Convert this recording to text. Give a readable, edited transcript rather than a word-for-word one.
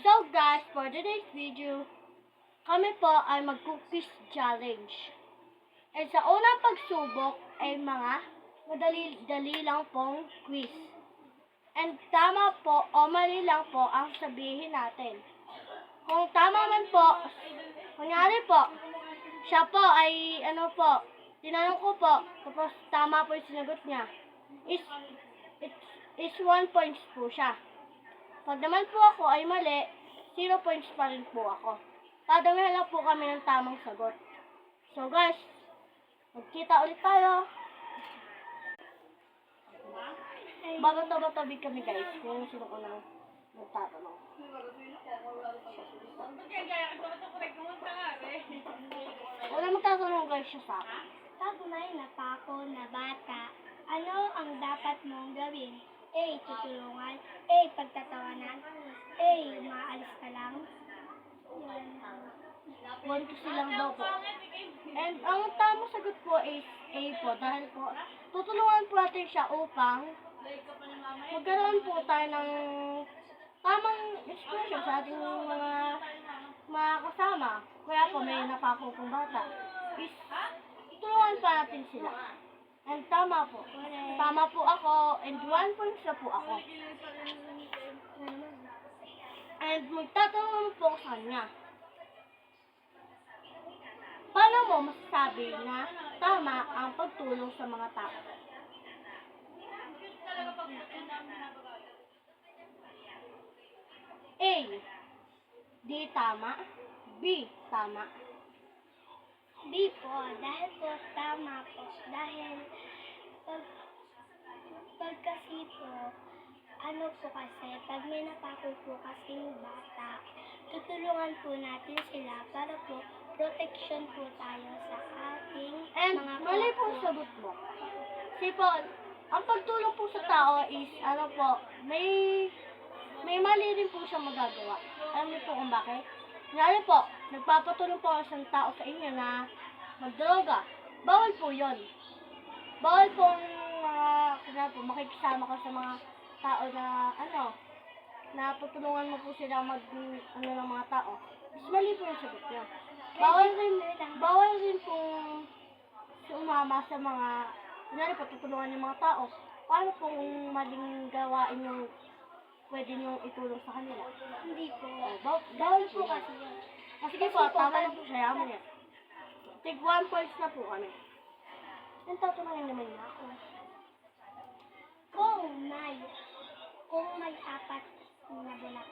So guys, for today's video, kami po ay mag-cookies challenge. And sa unang pagsubok ay mga madali-dali lang pong quiz. And tama po o mali lang po ang sabihin natin. Kung tama man po, kunyari po, siya po ay tinanong ko po, tapos tama po yung sinagot niya, is 1 points po siya. Pag naman po ako ay mali, 0 points pa rin po ako. Dadamihan lang po kami ng tamang sagot. So guys, magkita ulit tayo. Babato-batabi kami guys, kung sino ko nang magtatanong. Wala magtatanong guys siya sa akin. Pag may napako na bata, ano ang dapat mong gawin? A. Tutulungan. A. Pagtatawanan. A. Maalis ka lang. Want to silang daw po. And ang tamang sagot po is A po. Dahil po, tutulungan po natin siya upang magkaroon po tayo ng tamang expression sa ating mga kasama. Kaya po may napako pong bata. Is, tutulungan pa natin sila. And tama po. Tama po ako. And 1 points na po ako. And magtatanong po sa kanya. Paano mo masasabi na tama ang pagtulong sa mga tao? A. Di tama. B. Tama. B po. Dahil po tama po. Dahil pag kasi po, pag may napako po kasing bata, tutulungan po natin sila para po protection po tayo sa ating And mga mali po ang sagot mo. Kasi po, ang pagtulong po sa tao is, may mali rin po siyang magagawa. Alam niyo po kung bakit? Kunyari po, nagpapatulong po ang isang tao sa inyo na magdroga. Bawal po yun. Bawal po makikisama ka sa mga tao na, na tutulungan mo po sila ng mga tao. Mas mali po yung sagot niyo. Bawal rin pong sumama sa mga, kunyari po, tutulungan yung mga tao. Paano pong maling gawain yung pwede nyo itulong sa kanila? Hindi po. Bawal po kasi yun. Sige po, tama na po siya. Yaman yan. Tig 1 points na po kami. Ang tatanungin naman niya ako. Kung may apat na bulak